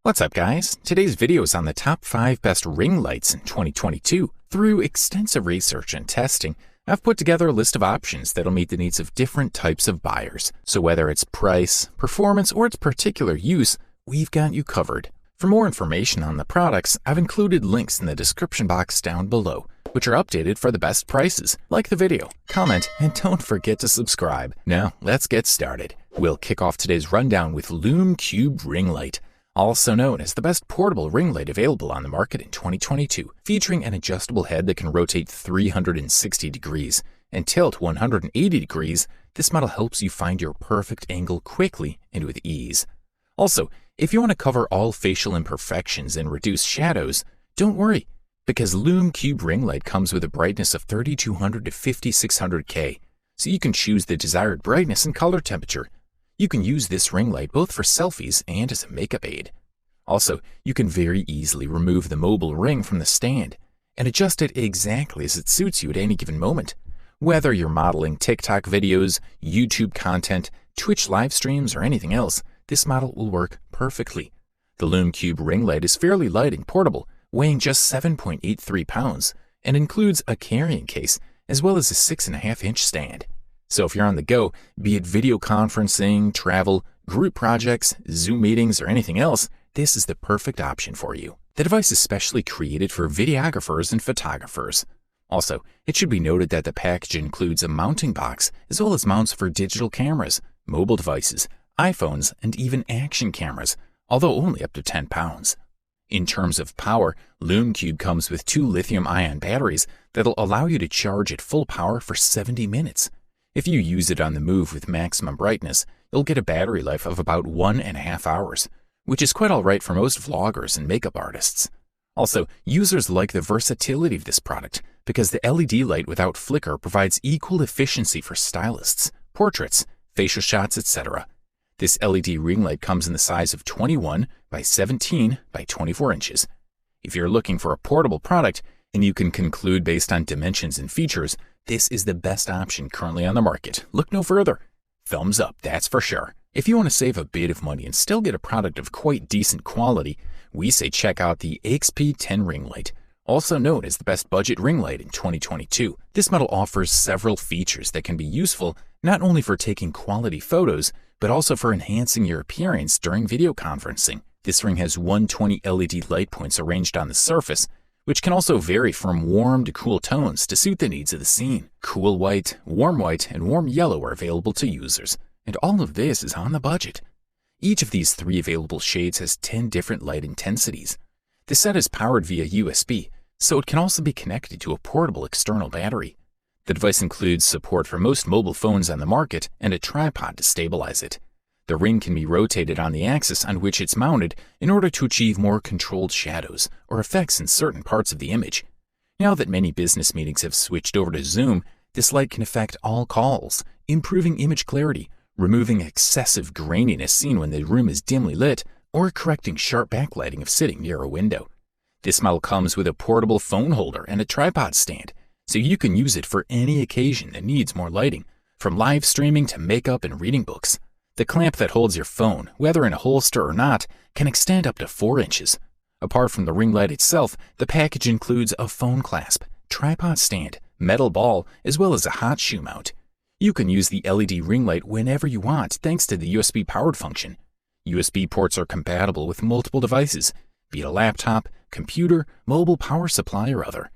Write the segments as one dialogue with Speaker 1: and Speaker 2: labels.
Speaker 1: What's up guys? Today's video is on the top 5 best ring lights in 2022. Through extensive research and testing, I've put together a list of options that'll meet the needs of different types of buyers. So whether it's price, performance, or its particular use, we've got you covered. For more information on the products, I've included links in the description box down below, which are updated for the best prices. Like the video, comment, and don't forget to subscribe. Now, let's get started. We'll kick off today's rundown with Lume Cube Ring Light, also known as the best portable ring light available on the market in 2022, featuring an adjustable head that can rotate 360 degrees and tilt 180 degrees. This model helps you find your perfect angle quickly and with ease. Also, if you want to cover all facial imperfections and reduce shadows, don't worry, because Lume Cube Ring Light comes with a brightness of 3200 to 5600K, so you can choose the desired brightness and color temperature. You can use this ring light both for selfies and as a makeup aid. Also, you can very easily remove the mobile ring from the stand and adjust it exactly as it suits you at any given moment. Whether you're modeling TikTok videos, YouTube content, Twitch live streams, or anything else, this model will work perfectly. The Lume Cube Ring Light is fairly light and portable, weighing just 7.83 pounds, and includes a carrying case as well as a 6.5-inch stand. So if you're on the go, be it video conferencing, travel, group projects, Zoom meetings, or anything else, this is the perfect option for you. The device is specially created for videographers and photographers. Also, it should be noted that the package includes a mounting box as well as mounts for digital cameras, mobile devices, iPhones, and even action cameras, although only up to 10 pounds. In terms of power, Lume Cube comes with 2 lithium-ion batteries that'll allow you to charge at full power for 70 minutes. If you use it on the move with maximum brightness, you'll get a battery life of about 1.5 hours, which is quite alright for most vloggers and makeup artists. Also, users like the versatility of this product because the LED light without flicker provides equal efficiency for stylists, portraits, facial shots, etc. This LED ring light comes in the size of 21 by 17 by 24 inches. If you're looking for a portable product, and you can conclude based on dimensions and features, this is the best option currently on the market. Look no further. Thumbs up, that's for sure. If you want to save a bit of money and still get a product of quite decent quality, we say check out the AIXPI 10 ring light, also known as the best budget ring light in 2022. This model offers several features that can be useful not only for taking quality photos, but also for enhancing your appearance during video conferencing. This ring has 120 LED light points arranged on the surface, which can also vary from warm to cool tones to suit the needs of the scene. Cool white, and warm yellow are available to users, and all of this is on the budget. Each of these 3 available shades has 10 different light intensities. The set is powered via USB, so it can also be connected to a portable external battery. The device includes support for most mobile phones on the market and a tripod to stabilize it. The ring can be rotated on the axis on which it's mounted in order to achieve more controlled shadows or effects in certain parts of the image. Now that many business meetings have switched over to Zoom, this light can affect all calls, improving image clarity, removing excessive graininess seen when the room is dimly lit, or correcting sharp backlighting of sitting near a window. This model comes with a portable phone holder and a tripod stand, so you can use it for any occasion that needs more lighting, from live streaming to makeup and reading books. The clamp that holds your phone, whether in a holster or not, can extend up to 4 inches. Apart from the ring light itself, the package includes a phone clasp, tripod stand, metal ball, as well as a hot shoe mount. You can use the LED ring light whenever you want thanks to the USB powered function. USB ports are compatible with multiple devices, be it a laptop, computer, mobile power supply, or other.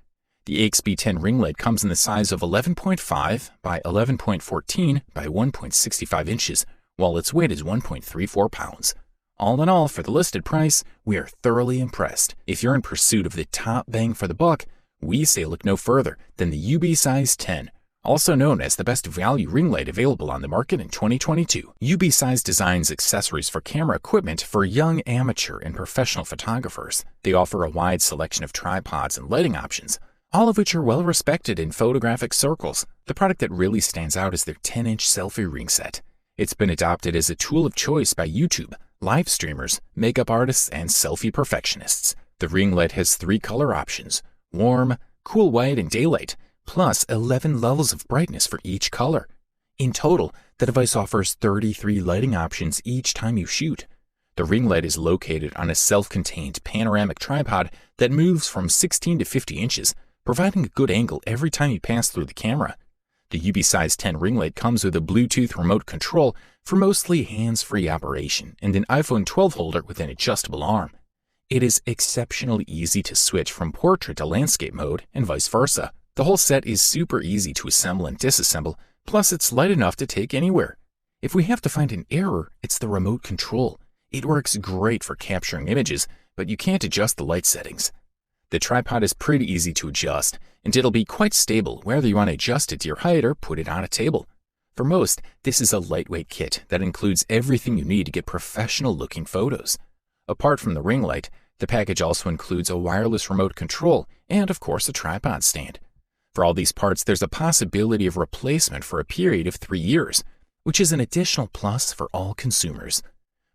Speaker 1: The AIXPI 10 ring light comes in the size of 11.5 by 11.14 by 1.65 inches, while its weight is 1.34 pounds. All in all, for the listed price, we are thoroughly impressed. If you're in pursuit of the top bang for the buck, we say look no further than the UBeesize 10, also known as the best value ring light available on the market in 2022. UBeesize designs accessories for camera equipment for young amateur and professional photographers. They offer a wide selection of tripods and lighting options, all of which are well respected in photographic circles. The product that really stands out is their 10-inch selfie ring set. It's been adopted as a tool of choice by YouTube, live streamers, makeup artists, and selfie perfectionists. The ring light has 3 color options: warm, cool white, and daylight, plus 11 levels of brightness for each color. In total, the device offers 33 lighting options each time you shoot. The ring light is located on a self-contained panoramic tripod that moves from 16 to 50 inches, providing a good angle every time you pass through the camera. The UBeesize 10 ring light comes with a Bluetooth remote control for mostly hands-free operation and an iPhone 12 holder with an adjustable arm. It is exceptionally easy to switch from portrait to landscape mode and vice versa. The whole set is super easy to assemble and disassemble, plus it's light enough to take anywhere. If we have to find an error, it's the remote control. It works great for capturing images, but you can't adjust the light settings. The tripod is pretty easy to adjust, and it'll be quite stable whether you want to adjust it to your height or put it on a table. For most, this is a lightweight kit that includes everything you need to get professional-looking photos. Apart from the ring light, the package also includes a wireless remote control and, of course, a tripod stand. For all these parts, there's a possibility of replacement for a period of 3 years, which is an additional plus for all consumers.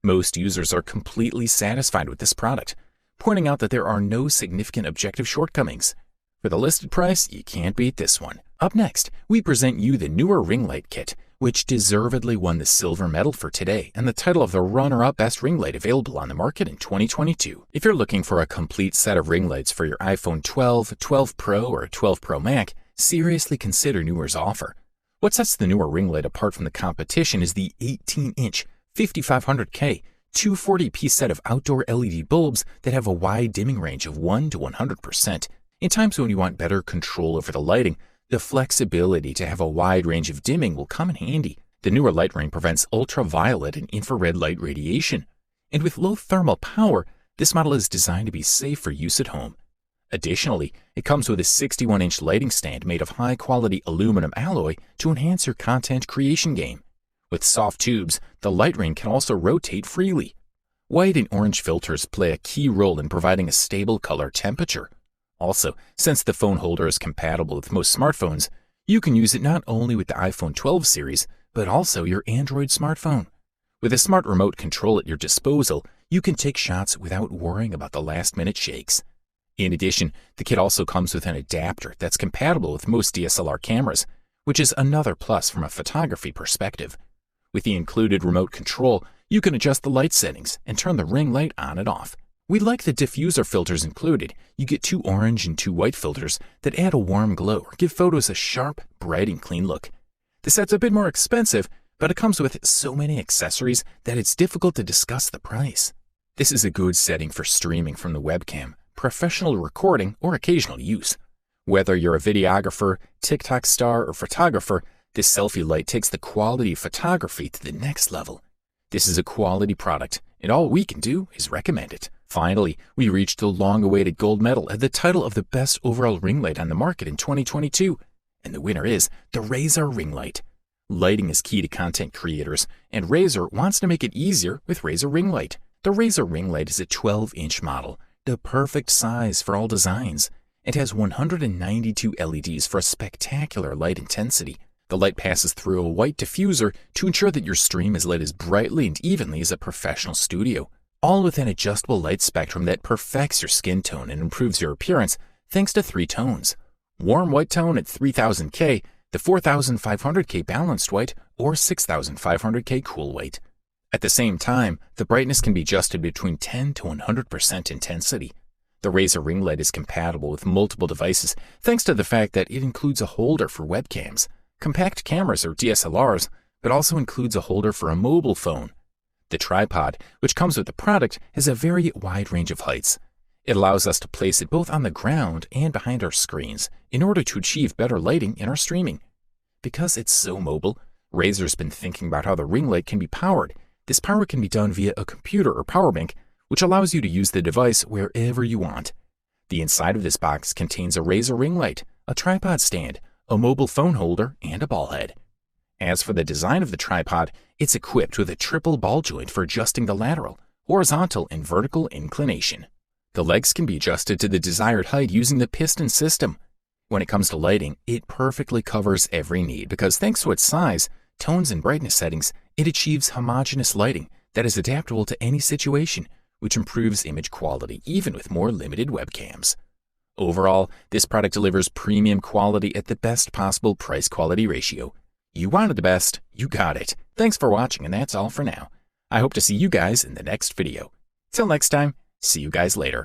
Speaker 1: Most users are completely satisfied with this product, pointing out that there are no significant objective shortcomings. For the listed price, you can't beat this one. Up next, we present you the Neewer ring light kit, which deservedly won the silver medal for today and the title of the runner-up best ring light available on the market in 2022. If you're looking for a complete set of ring lights for your iPhone 12, 12 Pro, or 12 Pro Max, seriously consider Neewer's offer. What sets the Neewer ring light apart from the competition is the 18-inch 5500K 240p set of outdoor LED bulbs that have a wide dimming range of 1 to 100%. In times when you want better control over the lighting, the flexibility to have a wide range of dimming will come in handy. The Neewer light ring prevents ultraviolet and infrared light radiation, and with low thermal power, this model is designed to be safe for use at home. Additionally, it comes with a 61-inch lighting stand made of high-quality aluminum alloy to enhance your content creation game. With soft tubes, the light ring can also rotate freely. White and orange filters play a key role in providing a stable color temperature. Also, since the phone holder is compatible with most smartphones, you can use it not only with the iPhone 12 series, but also your Android smartphone. With a smart remote control at your disposal, you can take shots without worrying about the last-minute shakes. In addition, the kit also comes with an adapter that's compatible with most DSLR cameras, which is another plus from a photography perspective. With the included remote control, you can adjust the light settings and turn the ring light on and off. We like the diffuser filters included. You get 2 orange and 2 white filters that add a warm glow or give photos a sharp, bright, and clean look. The set's a bit more expensive, but it comes with so many accessories that it's difficult to discuss the price. This is a good setting for streaming from the webcam, professional recording, or occasional use. Whether you're a videographer, TikTok star, or photographer, this selfie light takes the quality of photography to the next level. This is a quality product, and all we can do is recommend it. Finally, we reached the long-awaited gold medal at the title of the best overall ring light on the market in 2022, and the winner is the Razer ring light. Lighting is key to content creators, and Razer wants to make it easier with Razer ring light. The Razer ring light is a 12-inch model, the perfect size for all designs. It has 192 LEDs for a spectacular light intensity. The light passes through a white diffuser to ensure that your stream is lit as brightly and evenly as a professional studio, all with an adjustable light spectrum that perfects your skin tone and improves your appearance thanks to 3 tones: warm white tone at 3000K, the 4500K balanced white, or 6500K cool white. At the same time, the brightness can be adjusted between 10 to 100% intensity. The Razer ring light is compatible with multiple devices thanks to the fact that it includes a holder for webcams, compact cameras or DSLRs, but also includes a holder for a mobile phone. The tripod, which comes with the product, has a very wide range of heights. It allows us to place it both on the ground and behind our screens in order to achieve better lighting in our streaming. Because it's so mobile, Razer's been thinking about how the ring light can be powered. This power can be done via a computer or power bank, which allows you to use the device wherever you want. The inside of this box contains a Razer ring light, a tripod stand, a mobile phone holder, and a ball head. As for the design of the tripod, it's equipped with a triple ball joint for adjusting the lateral, horizontal, and vertical inclination. The legs can be adjusted to the desired height using the piston system. When it comes to lighting, it perfectly covers every need because thanks to its size, tones, and brightness settings, it achieves homogeneous lighting that is adaptable to any situation, which improves image quality even with more limited webcams. Overall, this product delivers premium quality at the best possible price-quality ratio. You wanted the best, you got it. Thanks for watching, and that's all for now. I hope to see you guys in the next video. Till next time, see you guys later.